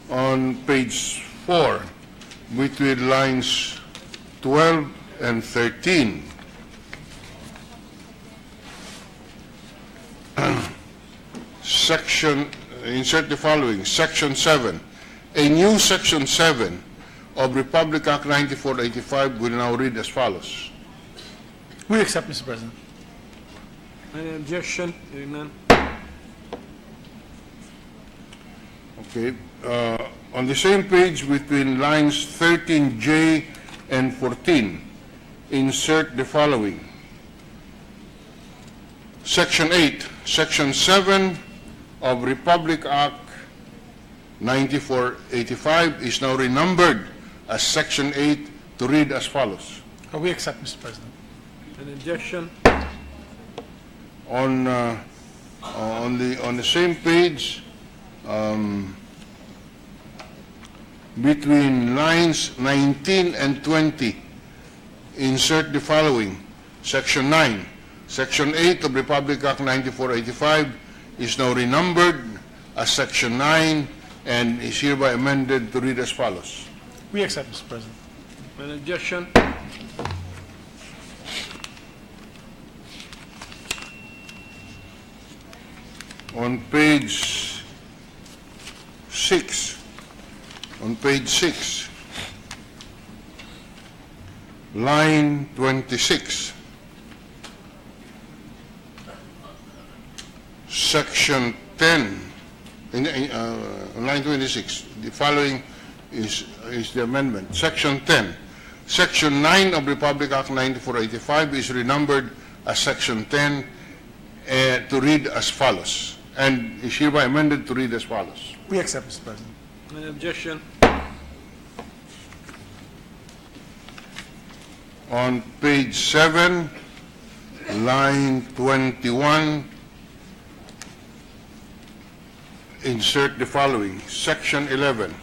On page 4, between lines 12 and 13, insert the following, Section 7. A new Section 7 of Republic Act 9485 will now read as follows. We accept, Mr. President. Any objection? Hearing none. Okay. On the same page between lines 13J and 14, insert the following. Section 8, Section 7 of Republic Act 9485 is now renumbered as Section 8 to read as follows. We accept, Mr. President. Any objection? On the same page, between lines 19 and 20, insert the following. Section 9. Section 8 of Republic Act 9485 is now renumbered as Section 9 and is hereby amended to read as follows. We accept, Mr. President. Any objection? On page 6, line 26, Section 10, line 26, the following is the amendment. Section 10, Section 9 of Republic Act 9485 is renumbered as Section 10 to read as follows, and is hereby amended to read as follows. We accept, Mr. President. Any objection? On page 7, line 21, insert the following. Section 11.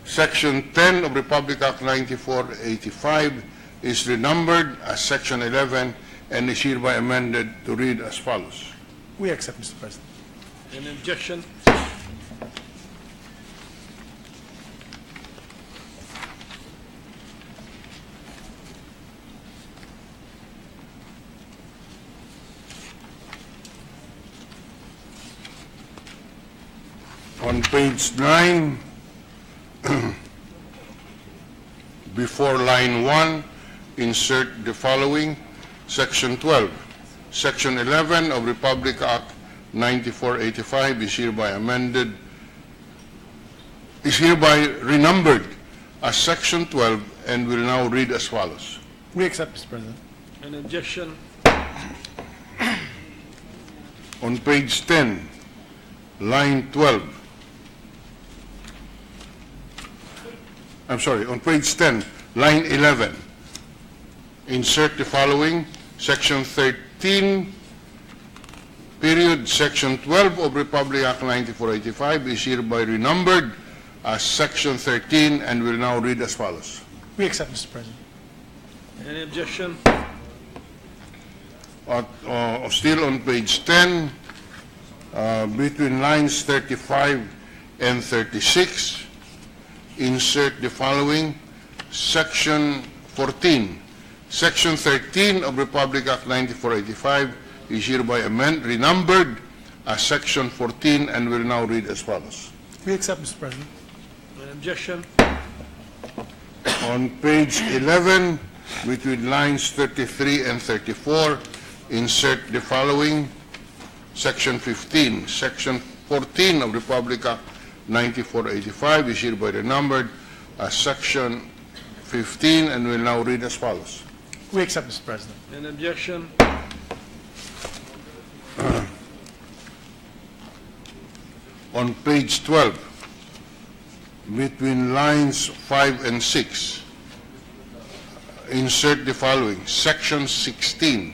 Section 10 of Republic Act 9485 is renumbered as Section 11 and is hereby amended to read as follows. We accept, Mr. President. Any objection? On page 9, before line 1, insert the following. Section 12. Section 11 of Republic Act 9485 is hereby renumbered as Section 12 and will now read as follows. We accept, Mr. President. Any objection? On page 10, line 12. I'm sorry, on page 10, line 11, insert the following. Section 13, period, Section 12 of Republic Act 9485 is hereby renumbered as Section 13 and will now read as follows. We accept, Mr. President. Any objection? Still on page 10, between lines 35 and 36, insert the following. Section 14. Section 13 of Republic Act 9485 is hereby renumbered as Section 14 and will now read as follows. We accept, Mr. President. Any objection? On page 11, between lines 33 and 34, insert the following. Section 15. Section 14 of Republic Act 9485 is hereby renumbered as Section 15 and will now read as follows. We accept, Mr. President. Any objection? On page 12, between lines 5 and 6, insert the following. Section 16.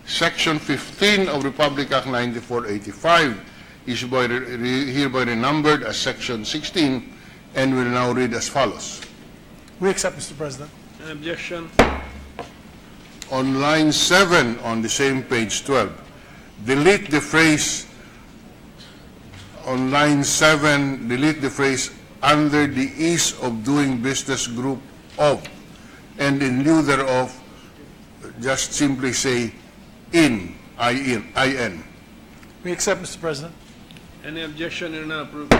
Section 15 of Republic Act 9485 is hereby renumbered as Section 16 and will now read as follows. We accept, Mr. President. Any objection? On line 7 on the same page 12, delete the phrase, on line 7, delete the phrase under the ease of doing business group of, and in lieu thereof, just simply say in, I-N. We accept, Mr. President. Any objection? Hearing none, approved.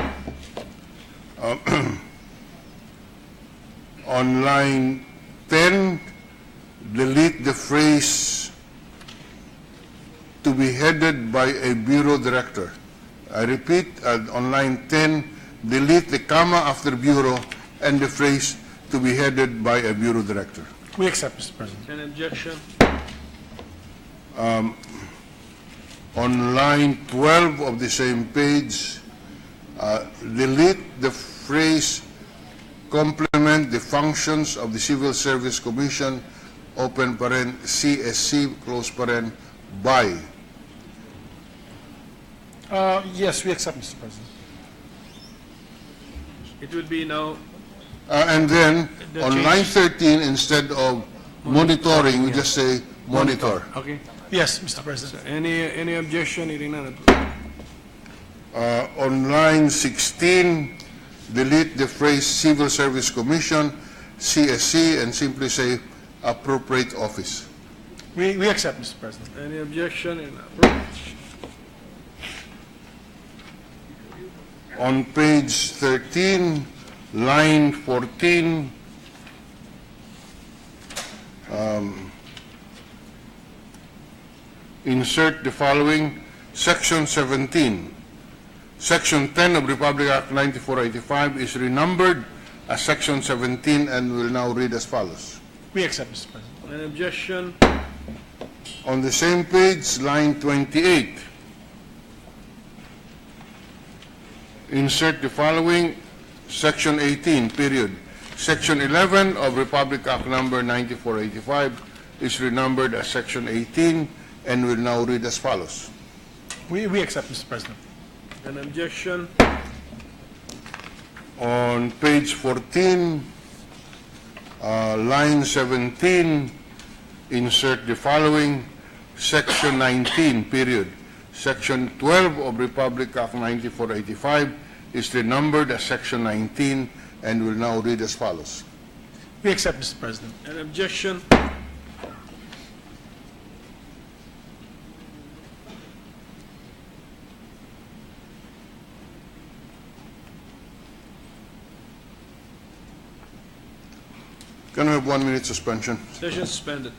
On line 10, delete the phrase to be headed by a bureau director. I repeat, on line 10, delete the comma after bureau and the phrase to be headed by a bureau director. We accept, Mr. President. Any objection? On line 12 of the same page, delete the phrase complement the functions of the Civil Service Commission, open paren, CSC, close paren, by. Yes, we accept, Mr. President. It will be now, And then, The on change- line 13, instead of monitoring, we just say monitor. okay. Yes, Mr. President. Any objection? Hearing none, approved. On line 16, delete the phrase Civil Service Commission, CSC, and simply say appropriate office. We accept, Mr. President. Any objection? Hearing none, approved. On page 13, line 14, insert the following, Section 17. Section 10 of Republic Act 9485 is renumbered as Section 17 and will now read as follows. We accept, Mr. President. Any objection? On the same page, line 28, insert the following, Section 18, period. Section 11 of Republic Act number 9485 is renumbered as Section 18 and will now read as follows. We accept, Mr. President. An objection? On page 14, line 17, insert the following, Section 19, period. Section 12 of Republic Act 9485 is renumbered as Section 19 and will now read as follows. We accept, Mr. President. An objection? Can we have 1 minute suspension? Session suspended.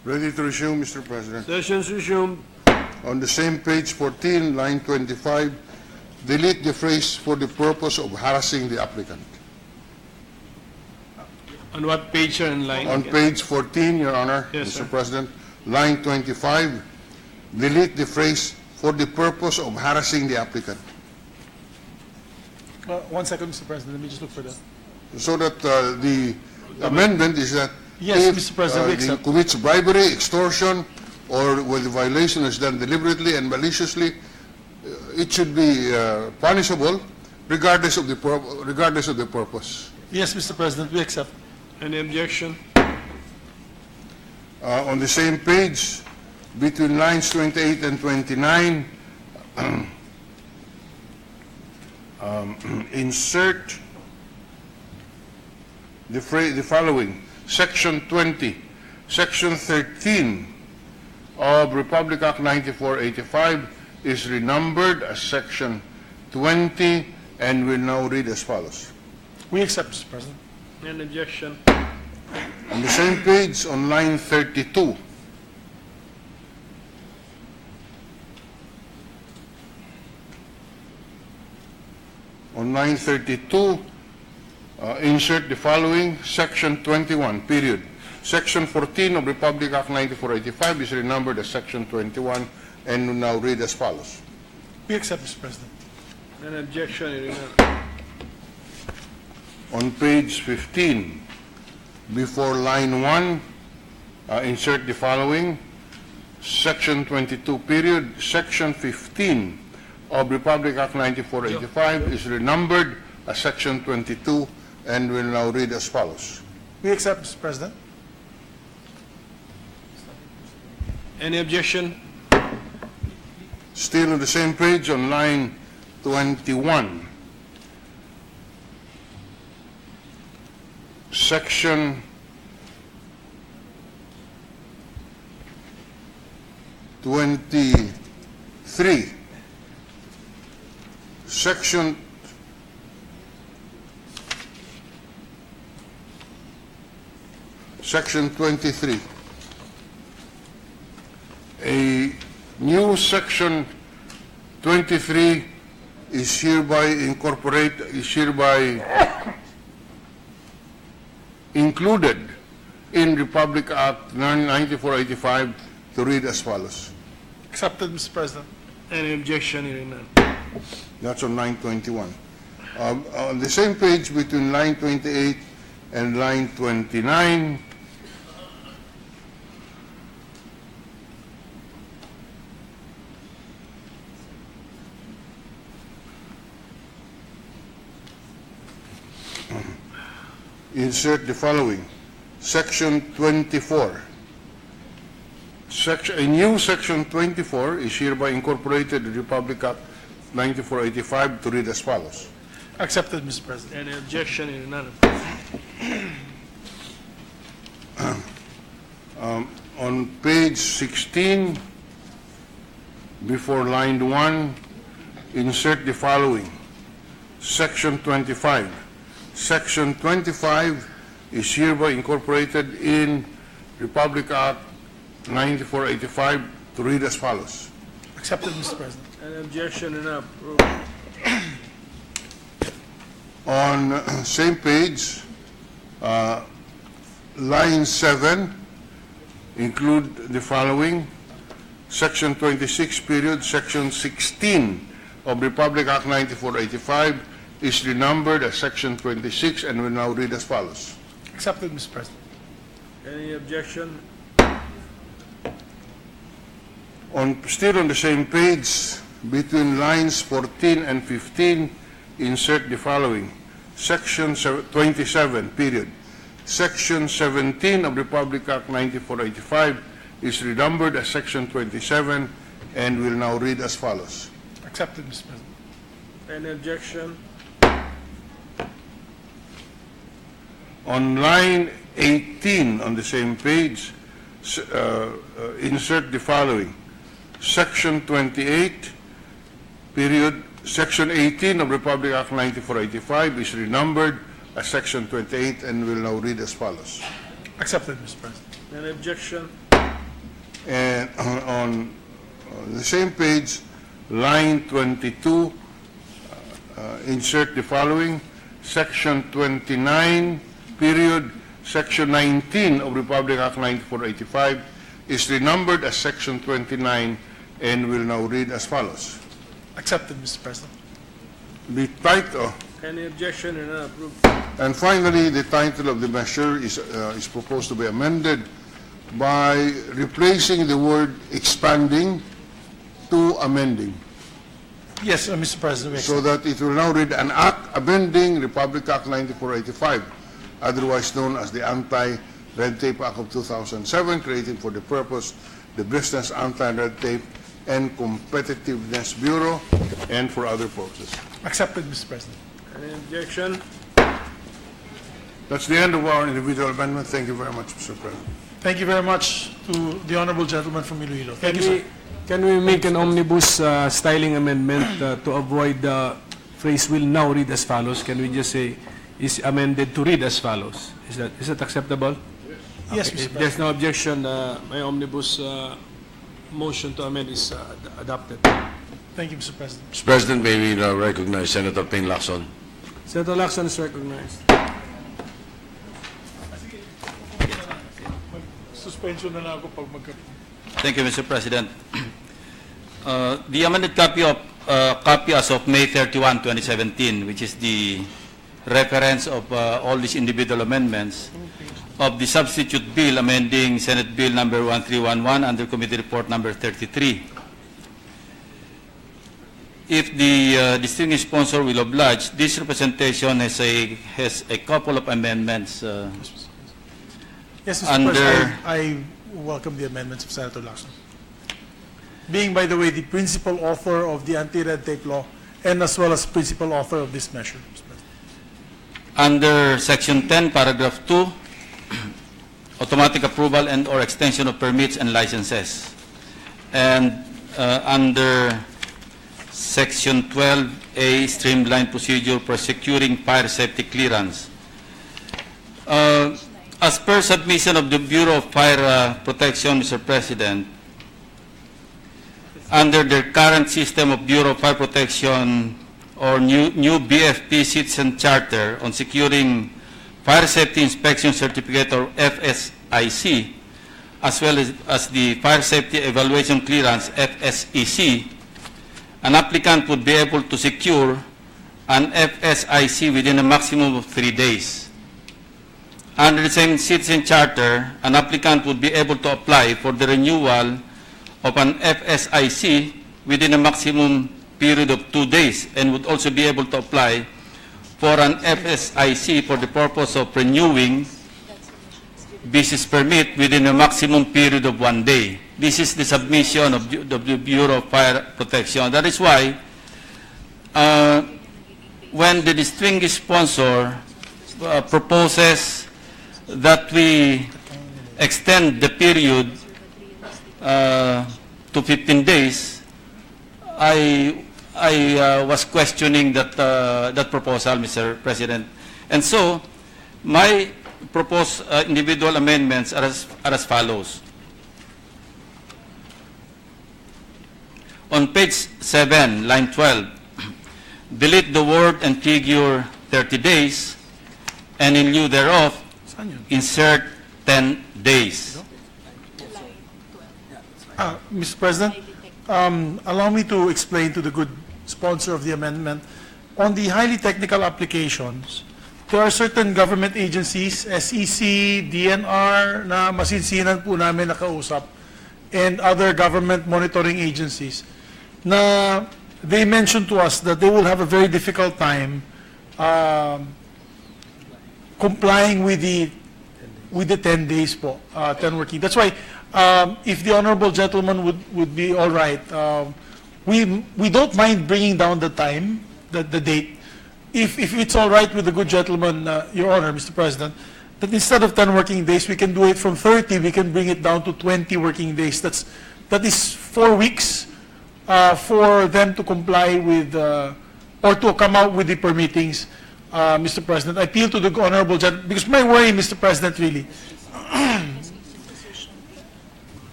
Ready to resume, Mr. President. Sessions resumed. On the same page 14, line 25, delete the phrase for the purpose of harassing the applicant. On what page and line? On page 14, Your Honor, Yes, Mr. sir. President, line 25, delete the phrase for the purpose of harassing the applicant. 1 second, Mr. President. Let me just look for that. So that the amendment is that Yes, if Mr. President, we he accept. commits bribery, extortion, or where the violation is done deliberately and maliciously, it should be punishable regardless of the purpose. Yes, Mr. President, we accept. Any objection? On the same page, between lines 28 and 29, insert the following, Section 20, Section 13 of Republic Act 9485 is renumbered as Section 20 and will now read as follows. We accept, Mr. President. Any objection? On the same page, on line 32, insert the following, Section 21, period. Section 14 of Republic Act 9485 is renumbered as Section 21 and will now read as follows. We accept, Mr. President. Any objection? Hearing none. On page 15, before line 1, insert the following. Section 22, period, Section 15 of Republic Act 9485 is renumbered as Section 22 and will now read as follows. We accept, Mr. President. Any objection? Still on the same page on line 21. Section 23. Section Section 23. A new Section 23 is hereby included in Republic Act 9485 to read as follows. Accepted, Mr. President. Any objection? Hearing none. That's on line 21. On the same page between line 28 and line 29, insert the following. Section 24. A new Section 24 is hereby incorporated in Republic Act 9485 to read as follows. Accepted, Mr. President. Any objection? Hearing none. On page 16, before line 1, insert the following. Section 25. Section 25 is hereby incorporated in Republic Act 9485 to read as follows. Accepted, Mr. President. Any objection? Hearing none. Approved. On same page, line 7, include the following. Section 26, period, Section 16 of Republic Act 9485 is renumbered as Section 26 and will now read as follows. Accepted, Mr. President. Any objection? Still on the same page, between lines 14 and 15, insert the following. Section 27, period. Section 17 of Republic Act 9485 is renumbered as Section 27 and will now read as follows. Accepted, Mr. President. Any objection? On line 18 on the same page, insert the following. Section 28, period, Section 18 of Republic Act 9485 is renumbered as Section 28 and will now read as follows. Accepted, Mr. President. Any objection? And on the same page, line 22, insert the following. Section 29, period, Section 19 of Republic Act 9485 is renumbered as Section 29 and will now read as follows. Accepted, Mr. President. The title, Any objection? Hearing none. Approved. and finally, the title of the measure is proposed to be amended by replacing the word expanding to amending, Yes, Mr. President, we so accept. that it will now read an act amending Republic Act 9485, otherwise known as the Anti-Red Tape Act of 2007, created for the purpose the Business Anti-Red Tape and Competitiveness Bureau, and for other purposes. Accepted, Mr. President. Any objection? That's the end of our individual amendment. Thank you very much, Mr. President. Thank you very much to the honorable gentleman from Iloilo. Thank you, sir. Can we make an omnibus styling amendment to avoid the phrase will now read as follows? Can we just say is amended to read as follows? Is that acceptable? Yes, If Mr. President. there's no objection, my omnibus motion to amend is adopted. Thank you, Mr. President. Mr. President, may we now recognize Senator Ping Lacson. Senator Lacson is recognized. Suspension na lang ako pag magkaroon. Thank you, Mr. President. The amended copy as of May 31, 2017, which is the reference of all these individual amendments, of the substitute bill amending Senate Bill number 1311 under Committee Report number 33. If the distinguished sponsor will oblige, this representation has a couple of amendments. Yes, Mr. Under- President, I welcome the amendments of Senator Lacson. Being, by the way, the principal author of the anti-red tape law and as well as principal author of this measure, Mr. President. Under Section 10, Paragraph 2, automatic approval and or extension of permits and licenses. And under Section 12A, streamlined procedure for securing fire safety clearance. As per submission of the Bureau of Fire Protection, Mr. President, under their current system of Bureau of Fire Protection or new BFP Citizen Charter on securing Fire Safety Inspection Certificate or FSIC, as well as the Fire Safety Evaluation Clearance, FSEC, an applicant would be able to secure an FSIC within a maximum of 3 days. Under the same Citizen Charter, an applicant would be able to apply for the renewal of an FSIC within a maximum period of 2 days and would also be able to apply for an FSIC for the purpose of renewing business permit within a maximum period of 1 day. This is the submission of the Bureau of Fire Protection. That is why when the distinguished sponsor proposes that we extend the period to 15 days, I was questioning that proposal, Mr. President. And so, my proposed individual amendments are as follows. On page 7, line 12, delete the word and figure 30 days, and in lieu thereof, insert 10 days. Mr. President, allow me to explain to the good sponsor of the amendment. On the highly technical applications, there are certain government agencies, SEC, DNR, na masinsinan po namin nakausap, and other government monitoring agencies, na they mentioned to us that they will have a very difficult time complying with the 10 days po, 10 working. That's why if the honorable gentleman would be all right, we don't mind bringing down the time, the date, if it's all right with the good gentleman, Your Honor, Mr. President, that instead of 10 working days, we can do it from 30, we can bring it down to 20 working days. That is 4 weeks for them to comply with, or to come out with the permittings, Mr. President. I appeal to the honorable gentleman, because my worry, Mr. President, really,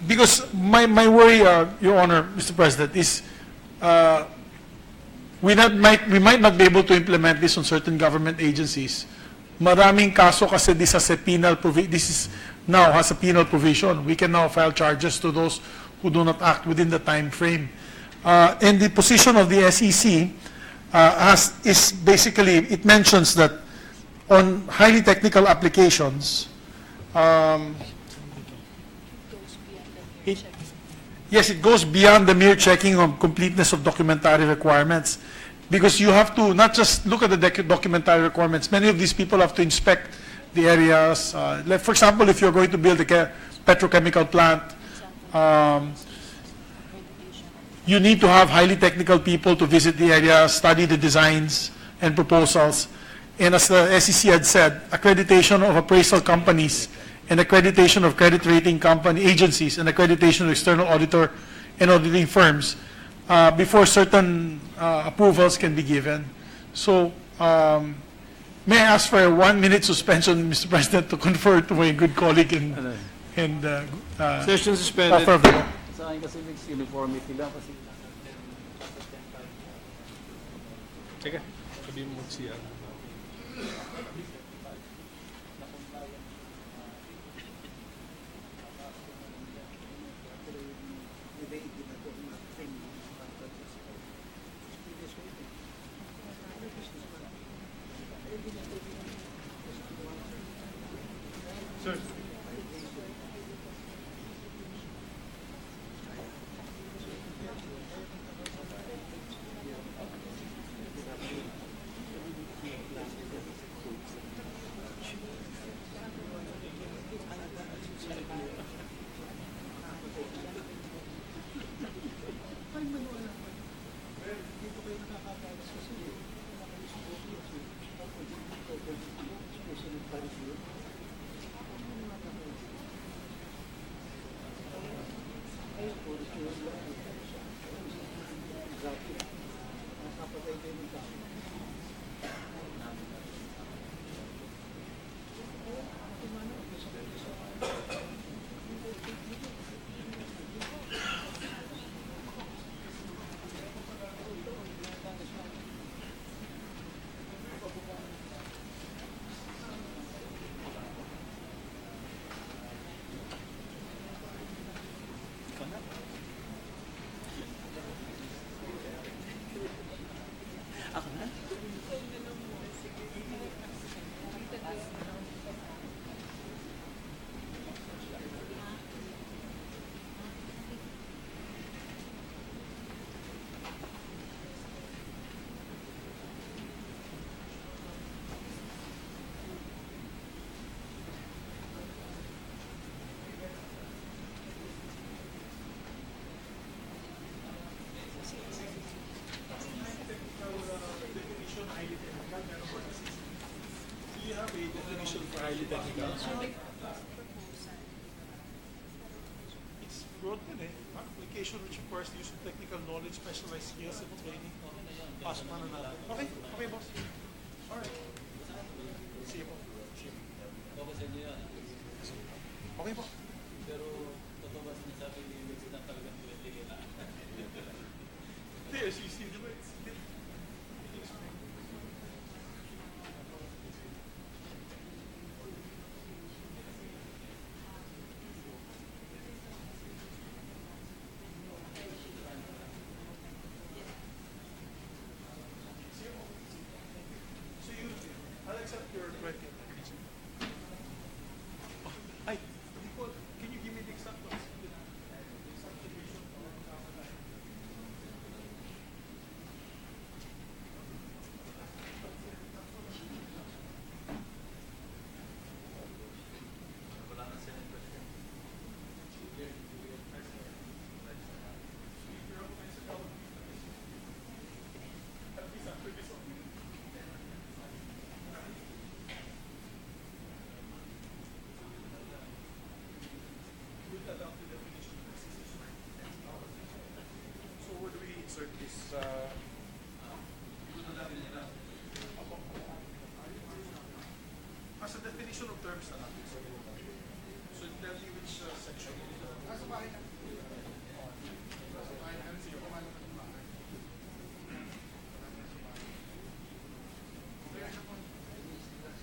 because my worry, Your Honor, Mr. President, is we might not be able to implement this on certain government agencies. Maraming kaso kasi this has a penal now has a penal provision. We can now file charges to those who do not act within the time frame. And the position of the SEC is basically, it mentions that on highly technical applications, yes, it goes beyond the mere checking of completeness of documentary requirements, because you have to not just look at the documentary requirements. Many of these people have to inspect the areas. Like for example, if you're going to build a petrochemical plant, you need to have highly technical people to visit the area, study the designs and proposals. And as the SEC had said, accreditation of appraisal companies and accreditation of credit rating company agencies and accreditation of external auditor and auditing firms before certain approvals can be given. So, may I ask for a 1-minute suspension, Mr. President, to confer to my good colleague and Session suspended. author of the law. Sa akin kasi mixed uniformity lang kasi. Teka, sabihin mo siya. Sir, It's broad din eh. Application which requires the use of technical knowledge, specialized skills, and training. Pasok na natin. Okay, okay boss. Alright. Sige po. Okay po. Hindi, as you see, di ba? I'll accept your 20. Ay, can you give me the exact ones? So where do we insert this? As a definition of terms na natin. So tell me which section.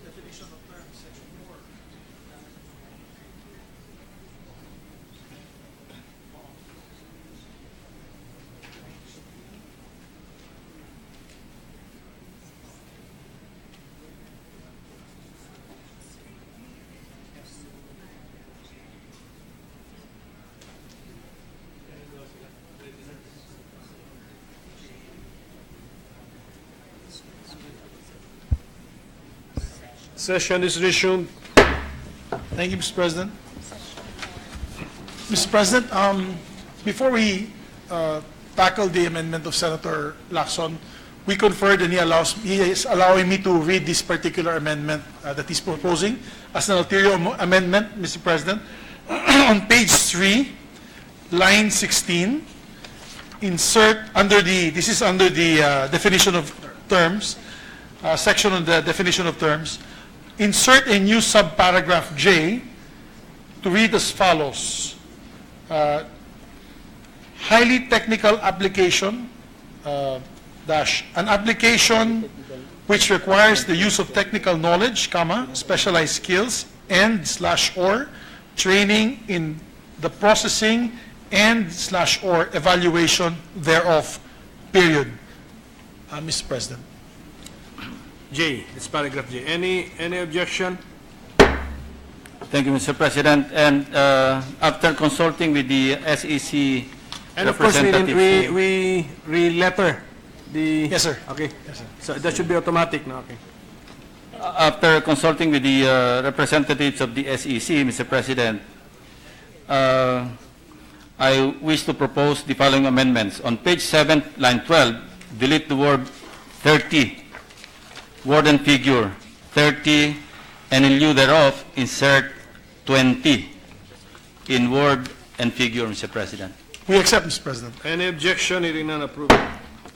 Definition of terms, section 4. Session is resumed. Thank you, Mr. President. Mr. President, before we tackle the amendment of Senator Lacson, we conferred and he is allowing me to read this particular amendment that he's proposing as an ulterior amendment, Mr. President. On page 3, line 16, insert under the, this is under the definition of terms, section on the definition of terms, insert a new subparagraph J to read as follows. Highly technical application, dash, an application which requires the use of technical knowledge, comma, specialized skills, and / or training in the processing and / or evaluation thereof, period. Mr. President. J, it's paragraph J. Any objection? Thank you, Mr. President. And after consulting with the SEC And of course, representatives, we re-letter the... Yes, sir. Okay. Yes, sir. So that should be automatic now, okay. after consulting with the representatives of the SEC, Mr. President, I wish to propose the following amendments. On page 7, line 12, delete the word 30, word and figure 30, and in lieu thereof, insert 20 in word and figure, Mr. President. We accept, Mr. President. Any objection? Hearing none, approved.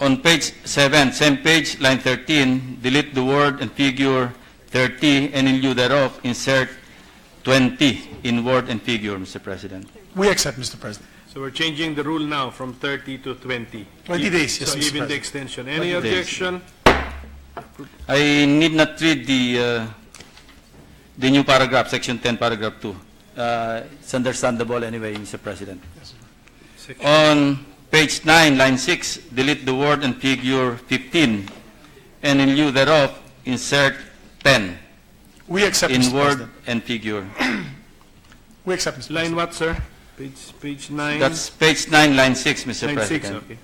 On page 7, same page, line 13, delete the word and figure 30, and in lieu thereof, insert 20 in word and figure, Mr. President. We accept, Mr. President. So we're changing the rule now from 30 to 20. 20 days, yes, So Mr. even the President. extension. Any 20 days. objection? I need not read the new paragraph, section 10, paragraph 2. It's understandable anyway, Mr. President. Section- On page 9, line 6, delete the word and figure 15, and in lieu thereof, insert 10 We accept, in Mr. word President. and figure. We accept, Mr. Line President. what, sir? Page 9. That's page 9, line 6, Mr. Line 6, President. okay.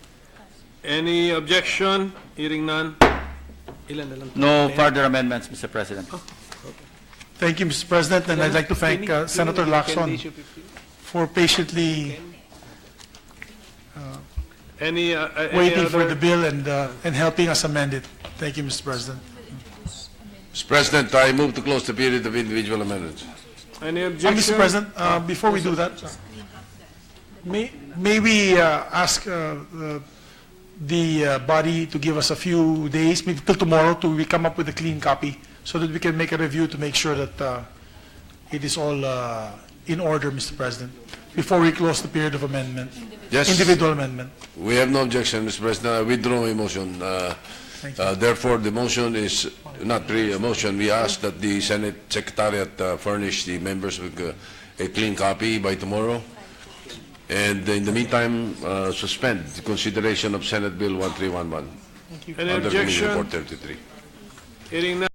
Any objection? Hearing none. Ilan na lang? No further amendments, Mr. President. Thank you, Mr. President, and I'd like to thank Senator Lacson for patiently Any waiting for the other? bill and helping us amend it. Thank you, Mr. President. Mr. President, I move to close the period of individual amendments. Any objection? Mr. President, before we do that, may we ask the body to give us a few days, maybe till tomorrow, to we come up with a clean copy so that we can make a review to make sure that it is all in order, Mr. President, before we close the period of amendment, Yes. individual amendment. We have no objection, Mr. President. I withdraw my motion. Thank you. Therefore, the motion is not really a motion. We ask that the Senate Secretariat furnish the members with a clean copy by tomorrow. And in the meantime, suspend the consideration of Senate Bill 1311 Any under Committee objection? Report 33. Hearing none.